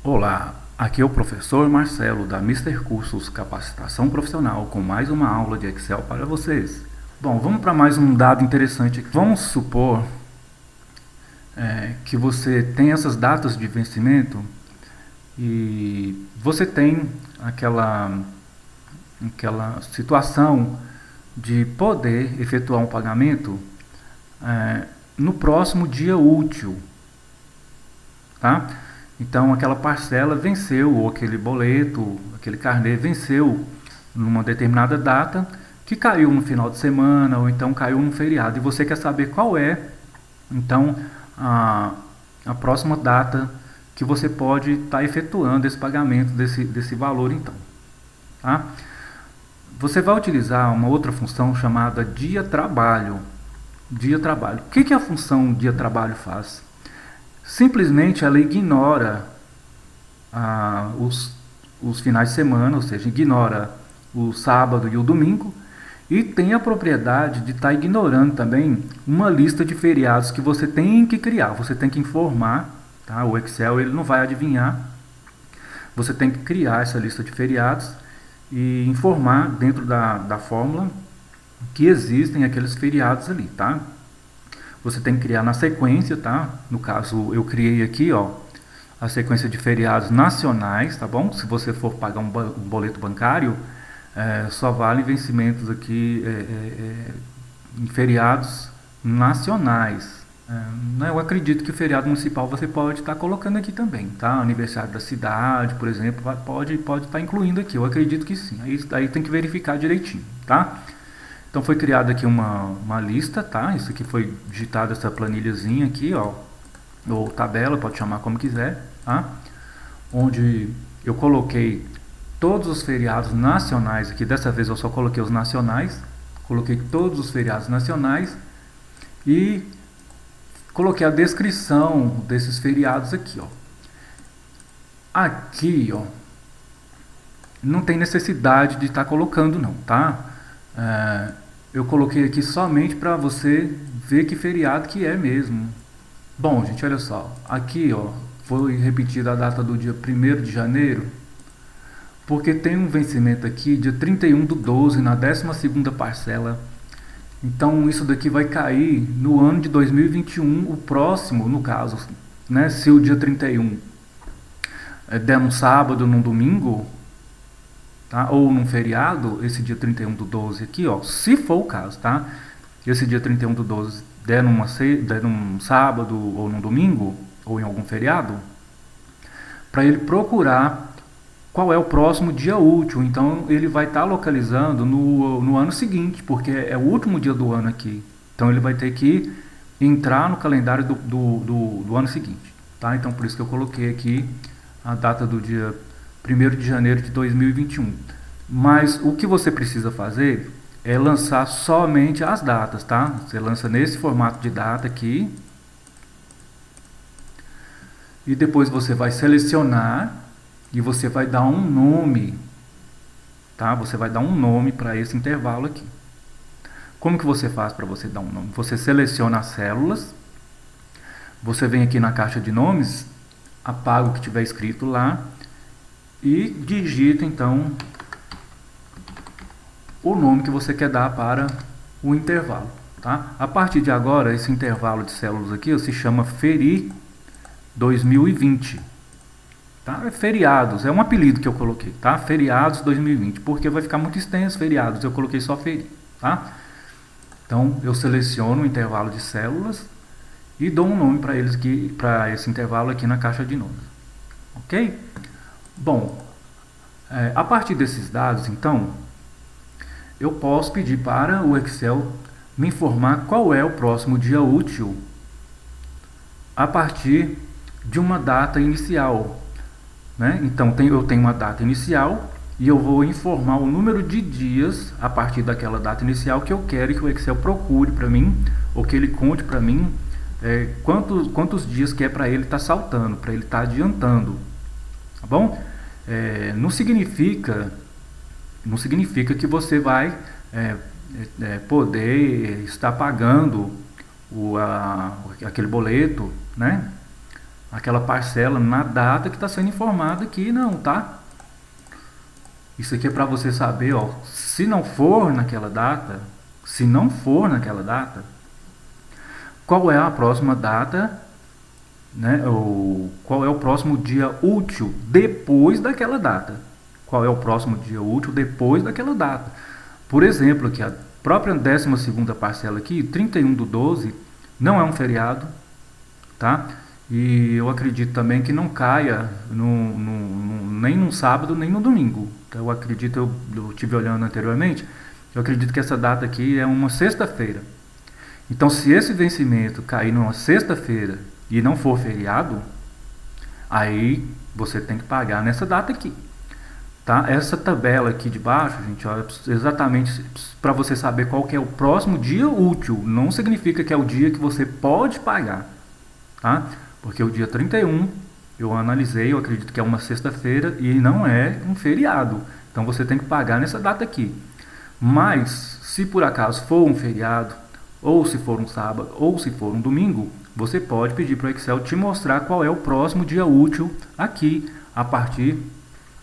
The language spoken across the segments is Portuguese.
Olá, aqui é o professor Marcelo da Mister Cursos Capacitação Profissional com mais uma aula de Excel para vocês. Bom, vamos para mais um dado interessante aqui. Vamos supor que você tem essas datas de vencimento e você tem aquela situação de poder efetuar um pagamento no próximo dia útil, tá? Então aquela parcela venceu, ou aquele boleto, aquele carnê venceu numa determinada data, que caiu no final de semana, ou então caiu num feriado, e você quer saber qual é, então, a próxima data que você pode estar efetuando esse pagamento desse valor, então. Tá? Você vai utilizar uma outra função chamada dia trabalho. Dia trabalho. O que a função dia trabalho faz? Simplesmente ela ignora os finais de semana, ou seja, ignora o sábado e o domingo, e tem a propriedade de estar ignorando também uma lista de feriados que você tem que criar, você tem que informar, tá? O Excel ele não vai adivinhar, você tem que criar essa lista de feriados e informar dentro da fórmula que existem aqueles feriados ali, tá? Você tem que criar na sequência, tá? No caso, eu criei aqui, ó, a sequência de feriados nacionais, tá bom? Se você for pagar um boleto bancário, só vale vencimentos aqui em feriados nacionais. Eu acredito que o feriado municipal você pode estar colocando aqui também, tá? Aniversário da cidade, por exemplo, pode estar incluindo aqui. Eu acredito que sim. Aí tem que verificar direitinho, tá? Então foi criada aqui uma lista, tá? Isso aqui foi digitado essa planilhazinha aqui, ó, ou tabela, pode chamar como quiser, tá? Onde eu coloquei todos os feriados nacionais aqui. Dessa vez eu só coloquei os nacionais, coloquei todos os feriados nacionais e coloquei a descrição desses feriados aqui, ó. Aqui, ó, não tem necessidade de estar colocando não, tá? Eu coloquei aqui somente para você ver que feriado que é mesmo. Bom, gente, olha só. Aqui, ó, foi repetida a data do dia 1º de janeiro, porque tem um vencimento aqui, dia 31/12, na 12ª parcela. Então, isso daqui vai cair no ano de 2021, o próximo, no caso, né? Se o dia 31 der num sábado, num domingo, tá? Ou num feriado, esse dia 31/12 aqui, ó, se for o caso, tá? Esse dia 31/12 der num sábado ou num domingo, ou em algum feriado, para ele procurar qual é o próximo dia útil. Então ele vai estar localizando no ano seguinte, porque é o último dia do ano aqui. Então ele vai ter que entrar no calendário do ano seguinte, tá? Então por isso que eu coloquei aqui a data do dia 1º de janeiro de 2021. Mas o que você precisa fazer é lançar somente as datas, tá? Você lança nesse formato de data aqui. E depois você vai selecionar e você vai dar um nome, tá? Você vai dar um nome para esse intervalo aqui. Como que você faz para você dar um nome? Você seleciona as células, você vem aqui na caixa de nomes, apaga o que tiver escrito lá e digita então o nome que você quer dar para o intervalo, tá? A partir de agora, esse intervalo de células aqui se chama Feri 2020. Tá? Feriados, é um apelido que eu coloquei, tá? Feriados 2020, porque vai ficar muito extenso feriados, eu coloquei só feri, tá? Então eu seleciono o intervalo de células e dou um nome para eles aqui, para esse intervalo aqui na caixa de nomes, ok? Bom, a partir desses dados, então, eu posso pedir para o Excel me informar qual é o próximo dia útil a partir de uma data inicial, né? Então eu tenho uma data inicial e eu vou informar o número de dias a partir daquela data inicial que eu quero que o Excel procure para mim, ou que ele conte para mim quantos dias que é para ele estar saltando, para ele estar adiantando, tá bom? Não significa que você vai poder estar pagando aquele boleto, né? aquela parcela na data que está sendo informada aqui, não, tá? Isso aqui é para você saber, ó, se não for naquela data, qual é a próxima data, né? Ou qual é o próximo dia útil depois daquela data? Qual é o próximo dia útil depois daquela data? Por exemplo, aqui a própria 12ª parcela aqui, 31/12, não é um feriado, tá? E eu acredito também que não caia nem no sábado nem no domingo. Então, eu acredito, eu estive olhando anteriormente, eu acredito que essa data aqui é uma sexta-feira. Então, se esse vencimento cair numa sexta-feira e não for feriado, aí você tem que pagar nessa data aqui. Tá? Essa tabela aqui de baixo, gente, ó, é exatamente para você saber qual que é o próximo dia útil. Não significa que é o dia que você pode pagar. Tá? Porque o dia 31, eu analisei, eu acredito que é uma sexta-feira e não é um feriado. Então você tem que pagar nessa data aqui. Mas, se por acaso for um feriado, ou se for um sábado, ou se for um domingo, você pode pedir para o Excel te mostrar qual é o próximo dia útil aqui, a partir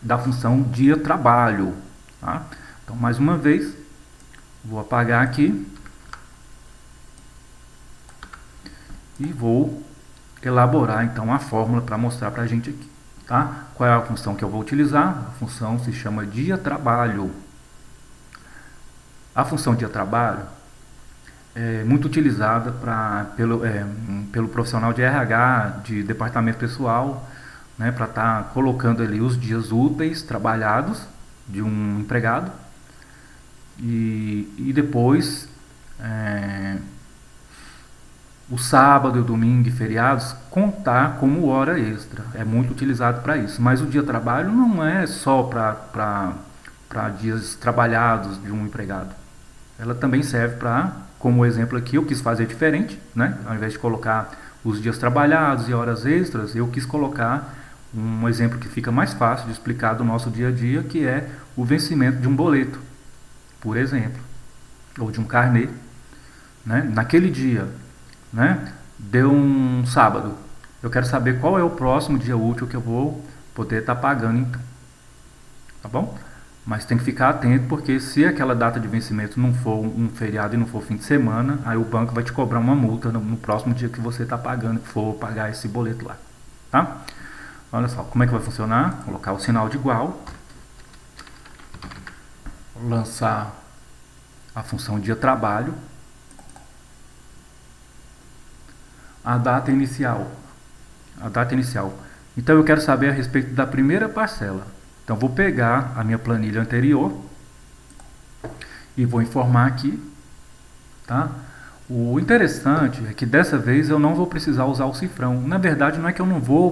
da função dia trabalho. Tá? Então, mais uma vez, vou apagar aqui e vou elaborar então a fórmula para mostrar para a gente aqui. Tá? Qual é a função que eu vou utilizar? A função se chama dia trabalho. A função dia trabalho é muito utilizada pelo profissional de RH, de departamento pessoal, né, para estar colocando ali os dias úteis trabalhados de um empregado e depois o sábado, o domingo e feriados contar como hora extra. É muito utilizado para isso. Mas o dia trabalho não é só para dias trabalhados de um empregado. Ela também serve para, como exemplo aqui, eu quis fazer diferente, né? Ao invés de colocar os dias trabalhados e horas extras, eu quis colocar um exemplo que fica mais fácil de explicar do nosso dia a dia, que é o vencimento de um boleto, por exemplo, ou de um carnê, né? Naquele dia, né? Deu um sábado, eu quero saber qual é o próximo dia útil que eu vou poder estar pagando, então, tá bom? Mas tem que ficar atento, porque se aquela data de vencimento não for um feriado e não for fim de semana, aí o banco vai te cobrar uma multa no próximo dia que você está pagando, que for pagar esse boleto lá, tá? Olha só, como é que vai funcionar? Colocar o sinal de igual, lançar a função dia trabalho, a data inicial. Então eu quero saber a respeito da primeira parcela. Então vou pegar a minha planilha anterior e vou informar aqui, tá? O interessante é que dessa vez eu não vou precisar usar o cifrão. Na verdade, não é que eu não vou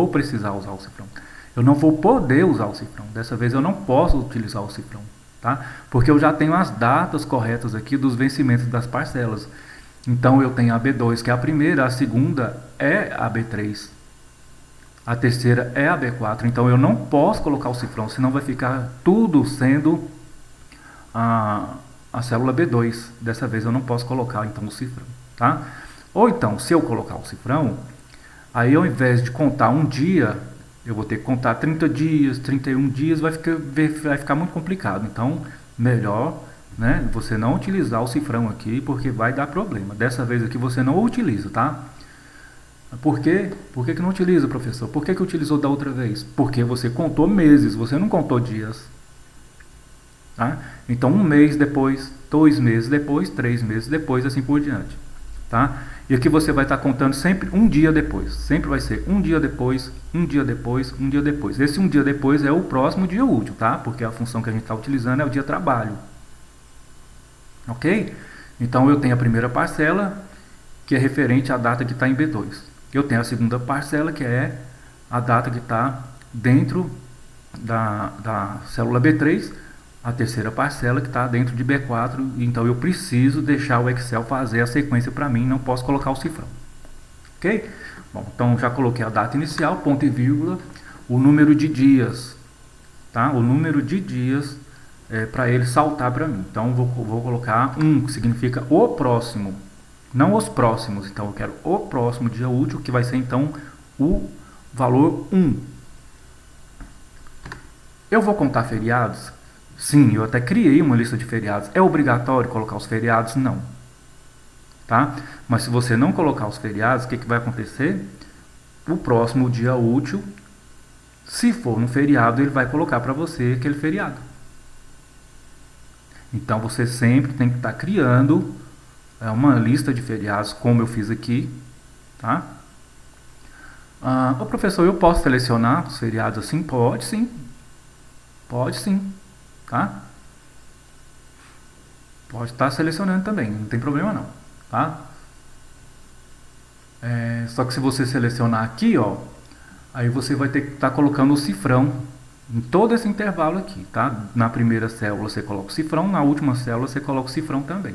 precisar usar o cifrão. Eu não vou poder usar o cifrão. Dessa vez eu não posso utilizar o cifrão, tá? Porque eu já tenho as datas corretas aqui dos vencimentos das parcelas. Então eu tenho a B2, que é a primeira, a segunda é a B3, a terceira é a B4. Então eu não posso colocar o cifrão, senão vai ficar tudo sendo a célula B2. Dessa vez eu não posso colocar então o cifrão, tá? Ou então, se eu colocar o cifrão, aí ao invés de contar um dia, eu vou ter que contar 30 dias, 31 dias, vai ficar muito complicado. Então, melhor, né, você não utilizar o cifrão aqui, porque vai dar problema. Dessa vez aqui você não utiliza, tá? Por quê? Por que não utiliza, professor? Por que utilizou da outra vez? Porque você contou meses, você não contou dias. Tá? Então, um mês depois, 2 meses depois, 3 meses depois, assim por diante. Tá? E aqui você vai estar contando sempre um dia depois. Sempre vai ser um dia depois, um dia depois, um dia depois. Esse um dia depois é o próximo dia útil, tá? Porque a função que a gente está utilizando é o dia trabalho. Ok? Então, eu tenho a primeira parcela, que é referente à data que está em B2. Eu tenho a segunda parcela, que é a data que está dentro da célula B3, a terceira parcela que está dentro de B4, então eu preciso deixar o Excel fazer a sequência para mim, não posso colocar o cifrão. Ok? Bom, então já coloquei a data inicial, ponto e vírgula, o número de dias, tá? O número de dias para ele saltar para mim. Então vou colocar 1, que significa o próximo. não os próximos. Então eu quero o próximo dia útil, que vai ser então o valor 1. Eu vou contar feriados? Sim, eu até criei uma lista de feriados. É obrigatório colocar os feriados? Não. Tá? Mas se você não colocar os feriados, o que vai acontecer? O próximo dia útil, se for um feriado, ele vai colocar para você aquele feriado. Então você sempre tem que estar criando uma lista de feriados, como eu fiz aqui. Tá? Professor, eu posso selecionar os feriados assim? Pode sim. Pode sim. Tá? Pode estar selecionando também, não tem problema não. Tá? Só que se você selecionar aqui, ó, aí você vai ter que estar colocando o cifrão em todo esse intervalo aqui, tá? Na primeira célula você coloca o cifrão, na última célula você coloca o cifrão também,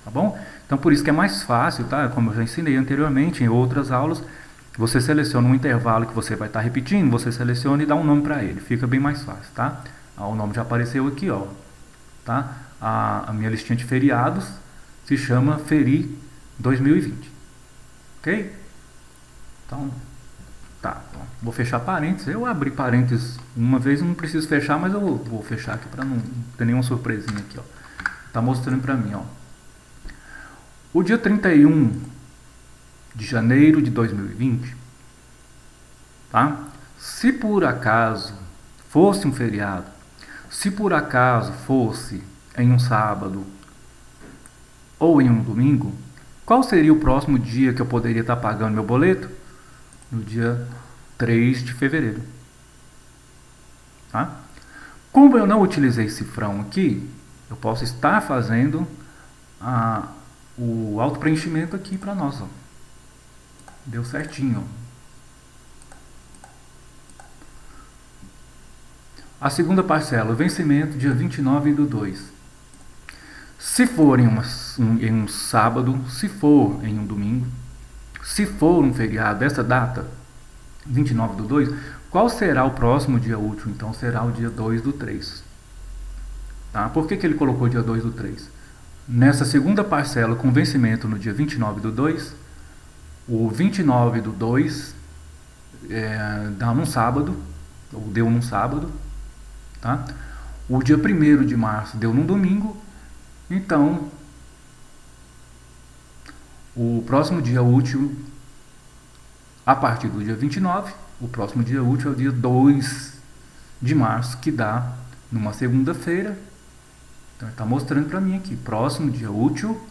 tá bom? Então por isso que é mais fácil, tá? Como eu já ensinei anteriormente em outras aulas, você seleciona um intervalo que você vai estar repetindo, você seleciona e dá um nome para ele, fica bem mais fácil, tá? O nome já apareceu aqui, ó, tá? A minha listinha de feriados se chama Feri 2020, ok? Então, tá, vou fechar parênteses. Eu abri parênteses uma vez, não preciso fechar, mas eu vou fechar aqui para não ter nenhuma surpresinha aqui, ó. Tá mostrando para mim, ó. O dia 31 de janeiro de 2020, tá? Se por acaso fosse um feriado, se por acaso fosse em um sábado ou em um domingo, qual seria o próximo dia que eu poderia estar pagando meu boleto? No dia 3 de fevereiro. Tá? Como eu não utilizei cifrão aqui, eu posso estar fazendo o auto-preenchimento aqui para nós. Ó. Deu certinho. A segunda parcela, o vencimento dia 29/2. Se for em um sábado, se for em um domingo, se for um feriado dessa data, 29/2, qual será o próximo dia útil? Então será o dia 2/3. Tá? Por que ele colocou dia 2/3? Nessa segunda parcela com vencimento no dia 29/2, o 29/2 dá num sábado, ou deu num sábado, tá? O dia 1º de março deu num domingo, então o próximo dia útil, a partir do dia 29, o próximo dia útil é o dia 2 de março, que dá numa segunda-feira. Então está mostrando para mim aqui, próximo dia útil,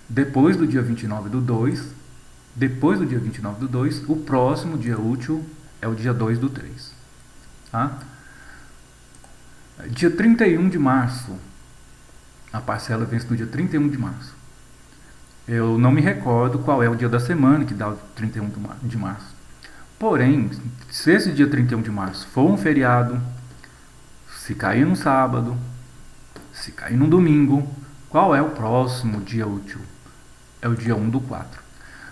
depois do dia 29/2, depois do dia 29/2, o próximo dia útil é o dia 2/3. Tá? Dia 31 de março, a parcela vence no dia 31 de março. Eu não me recordo qual é o dia da semana que dá o 31 de março. Porém, se esse dia 31 de março for um feriado, se cair no sábado, se cair no domingo, qual é o próximo dia útil? É o dia 1/4.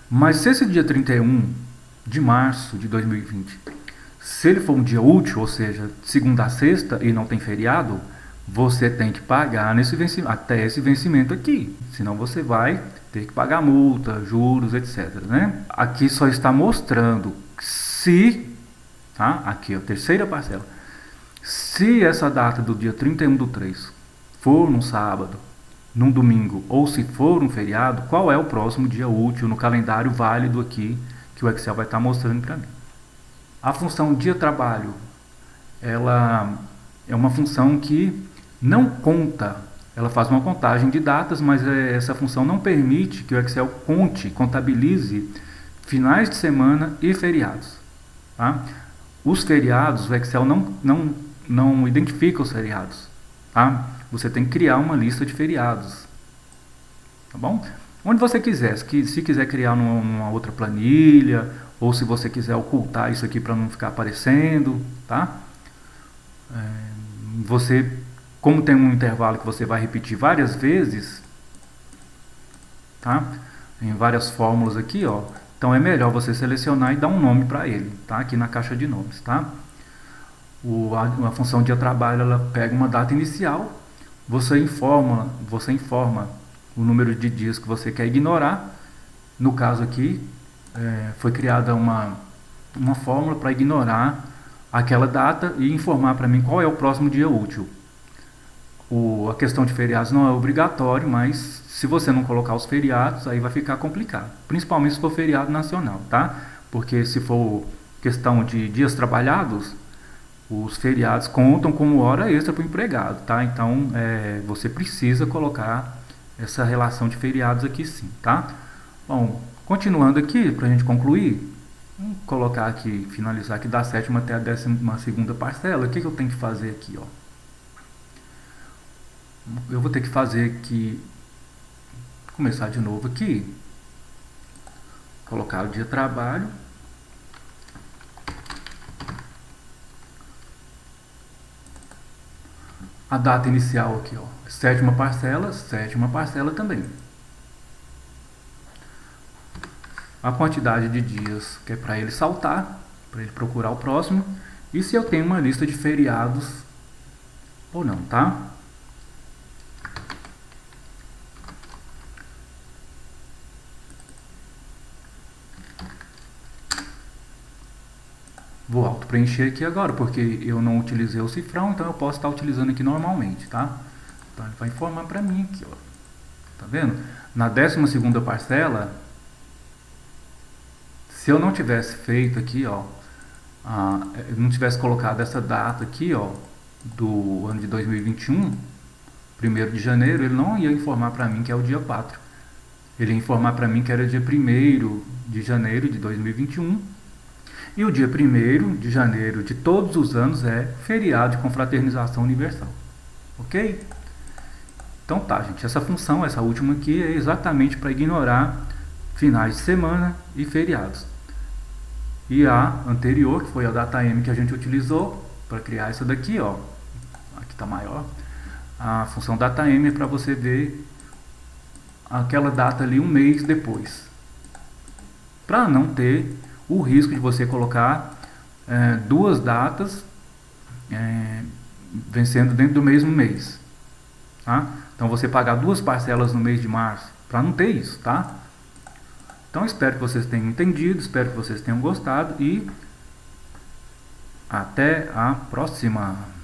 Mas se esse dia 31 de março de 2020, se ele for um dia útil, ou seja, segunda a sexta e não tem feriado, você tem que pagar até esse vencimento aqui. Senão você vai ter que pagar multa, juros, etc. Né? Aqui só está mostrando se, tá? Aqui a terceira parcela, se essa data do dia 31/3 for num sábado, num domingo ou se for um feriado, qual é o próximo dia útil no calendário válido aqui que o Excel vai estar mostrando para mim. A função dia-trabalho, ela é uma função que não conta, ela faz uma contagem de datas, mas essa função não permite que o Excel contabilize finais de semana e feriados. Tá? Os feriados, o Excel não identifica os feriados. Tá? Você tem que criar uma lista de feriados. Tá bom? Onde você quiser, se quiser criar numa outra planilha, ou se você quiser ocultar isso aqui para não ficar aparecendo, tá? Você, como tem um intervalo que você vai repetir várias vezes, tá? Em várias fórmulas aqui, ó. Então é melhor você selecionar e dar um nome para ele, tá? Aqui na caixa de nomes, tá? A função dia trabalho, ela pega uma data inicial, você informa o número de dias que você quer ignorar No caso aqui, foi criada uma fórmula para ignorar aquela data e informar para mim qual é o próximo dia útil. A questão de feriados não é obrigatório, mas se você não colocar os feriados, aí vai ficar complicado. Principalmente se for feriado nacional, tá? Porque se for questão de dias trabalhados, os feriados contam como hora extra para o empregado, tá? Então, você precisa colocar essa relação de feriados aqui sim, tá? Bom, continuando aqui, para a gente concluir, vamos colocar aqui, finalizar aqui da sétima até a 12ª parcela. O que eu tenho que fazer aqui, ó? Eu vou ter que fazer aqui, começar de novo aqui, colocar o dia de trabalho, a data inicial aqui, ó, sétima parcela também. A quantidade de dias que é para ele saltar, para ele procurar o próximo, e se eu tenho uma lista de feriados ou não, tá? Vou auto-preencher aqui agora, porque eu não utilizei o cifrão, então eu posso estar utilizando aqui normalmente, tá? Então ele vai informar para mim aqui, ó. Tá vendo? Na 12ª parcela, se eu não tivesse feito aqui, ó, não tivesse colocado essa data aqui, ó, do ano de 2021, 1º de janeiro, ele não ia informar para mim que é o dia 4. Ele ia informar para mim que era dia 1º de janeiro de 2021. E o dia 1º de janeiro de todos os anos é feriado de confraternização universal. Ok? Então tá, gente. Essa função, essa última aqui, é exatamente para ignorar finais de semana e feriados. E a anterior, que foi a data-m que a gente utilizou para criar essa daqui, ó. Aqui está maior. A função data-m é para você ver aquela data ali um mês depois. Para não ter o risco de você colocar duas datas vencendo dentro do mesmo mês, tá? Então você pagar duas parcelas no mês de março, para não ter isso, tá? Então espero que vocês tenham entendido, espero que vocês tenham gostado e até a próxima.